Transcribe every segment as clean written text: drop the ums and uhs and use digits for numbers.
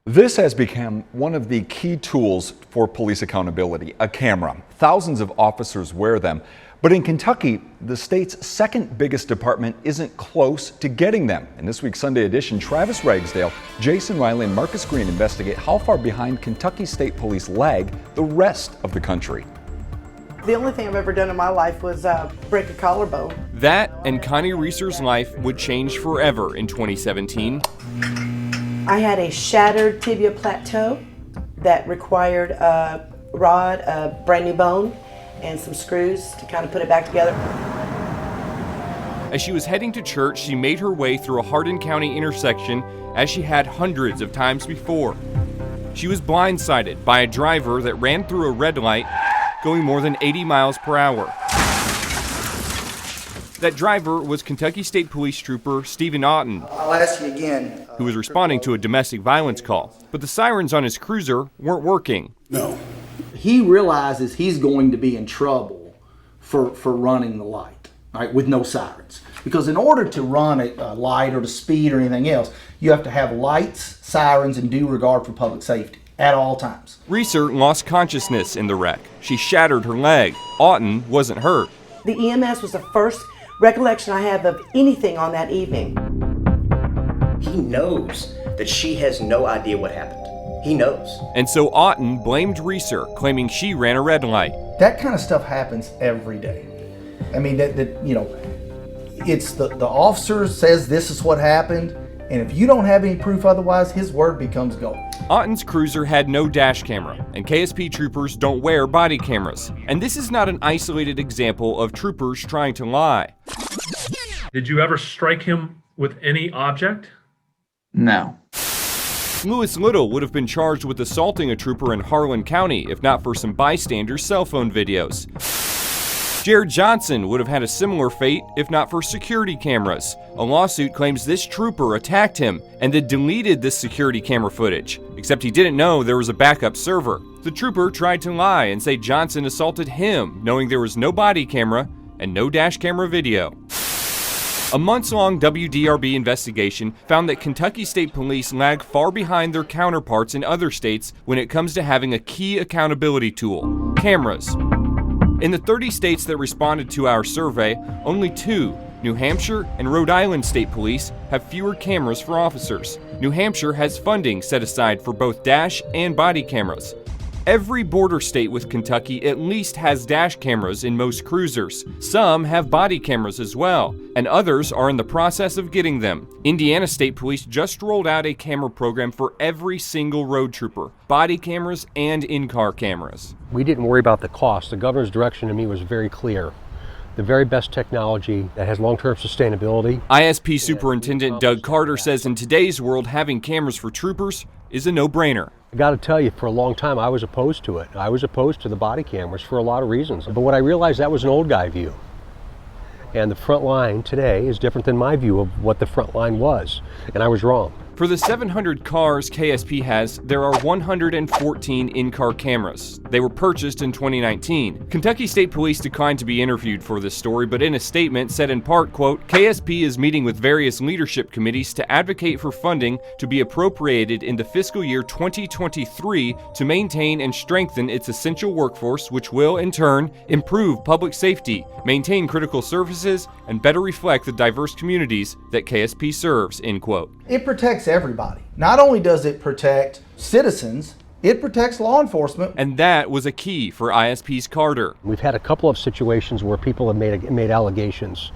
This has become one of the key tools for police accountability, a camera. Thousands of officers wear them. But in Kentucky, the state's second biggest department isn't close to getting them. In this week's Sunday edition, Travis Ragsdale, Jason Riley, and Marcus Green investigate how far behind Kentucky State Police lag the rest of the country. The only thing I've ever done in my life was break a collarbone. That and Connie Reesor's life would change forever in 2017. I had a shattered tibia plateau that required a rod, a brand new bone, and some screws to kind of put it back together. As she was heading to church, she made her way through a Hardin County intersection as she had hundreds of times before. She was blindsided by a driver that ran through a red light going more than 80 miles per hour. That driver was Kentucky State Police Trooper Stephen Otten. I'll ask you again. Who was responding to a domestic violence call. But the sirens on his cruiser weren't working. No. He realizes he's going to be in trouble for running the light, right, with no sirens. Because in order to run a light or to speed or anything else, you have to have lights, sirens, and due regard for public safety at all times. Reesor lost consciousness in the wreck. She shattered her leg. Otten wasn't hurt. The EMS was the first recollection I have of anything on that evening. He knows that she has no idea what happened. He knows. And so Otten blamed Reesor, claiming she ran a red light. That kind of stuff happens every day. I mean, it's the officer says this is what happened, and if you don't have any proof otherwise, his word becomes gold. Otten's cruiser had no dash camera, and KSP troopers don't wear body cameras. And this is not an isolated example of troopers trying to lie. Did you ever strike him with any object? No. Lewis Little would have been charged with assaulting a trooper in Hardin County if not for some bystanders' cell phone videos. Jared Johnson would have had a similar fate if not for security cameras. A lawsuit claims this trooper attacked him and then deleted this security camera footage, except he didn't know there was a backup server. The trooper tried to lie and say Johnson assaulted him, knowing there was no body camera and no dash camera video. A months-long WDRB investigation found that Kentucky State Police lag far behind their counterparts in other states when it comes to having a key accountability tool: cameras. In the 30 states that responded to our survey, only 2, New Hampshire and Rhode Island State Police, have fewer cameras for officers. New Hampshire has funding set aside for both dash and body cameras. Every border state with Kentucky at least has dash cameras in most cruisers. Some have body cameras as well, and others are in the process of getting them. Indiana State Police just rolled out a camera program for every single road trooper, body cameras and in-car cameras. We didn't worry about the cost. The governor's direction to me was very clear. The very best technology that has long-term sustainability. ISP Superintendent Doug Carter says in today's world, having cameras for troopers is a no-brainer. I got to tell you, for a long time, I was opposed to it. I was opposed to the body cameras for a lot of reasons. But what I realized, that was an old guy view. And the front line today is different than my view of what the front line was. And I was wrong. For the 700 cars KSP has, there are 114 in-car cameras. They were purchased in 2019. Kentucky State Police declined to be interviewed for this story, but in a statement said in part, quote, KSP is meeting with various leadership committees to advocate for funding to be appropriated in the fiscal year 2023 to maintain and strengthen its essential workforce, which will, in turn, improve public safety, maintain critical services, and better reflect the diverse communities that KSP serves, end quote. It protects everybody. Not only does it protect citizens, it protects law enforcement. And that was a key for ISP's Carter. We've had a couple of situations where people have made allegations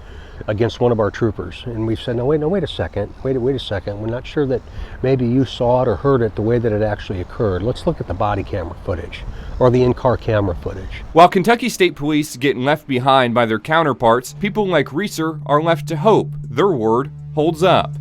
against one of our troopers, and we've said, no, wait a second. Wait a second. We're not sure that maybe you saw it or heard it the way that it actually occurred. Let's look at the body camera footage or the in-car camera footage. While Kentucky State Police get left behind by their counterparts, people like Reesor are left to hope their word holds up.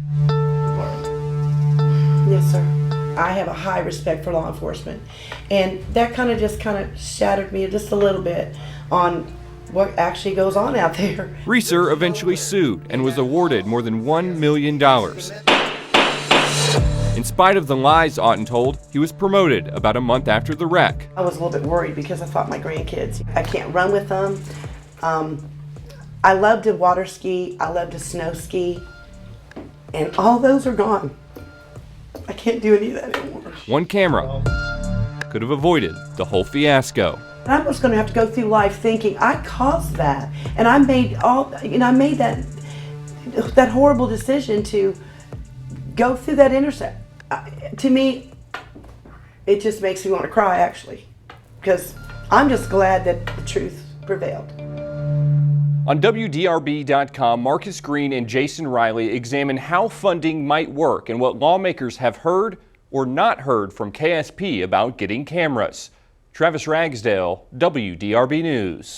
Yes, sir. I have a high respect for law enforcement. And that kind of shattered me just a little bit on what actually goes on out there. Reesor eventually sued and was awarded more than $1 million. In spite of the lies Otten told, he was promoted about a month after the wreck. I was a little bit worried because I thought my grandkids, I can't run with them. I love to water ski, I love to snow ski, and all those are gone. I can't do any of that anymore. One camera could have avoided the whole fiasco. And I'm just going to have to go through life thinking I caused that, and I made that horrible decision to go through that intersection. To me, it just makes me want to cry, actually, because I'm just glad that the truth prevailed. On WDRB.com, Marcus Green and Jason Riley examine how funding might work and what lawmakers have heard or not heard from KSP about getting cameras. Travis Ragsdale, WDRB News.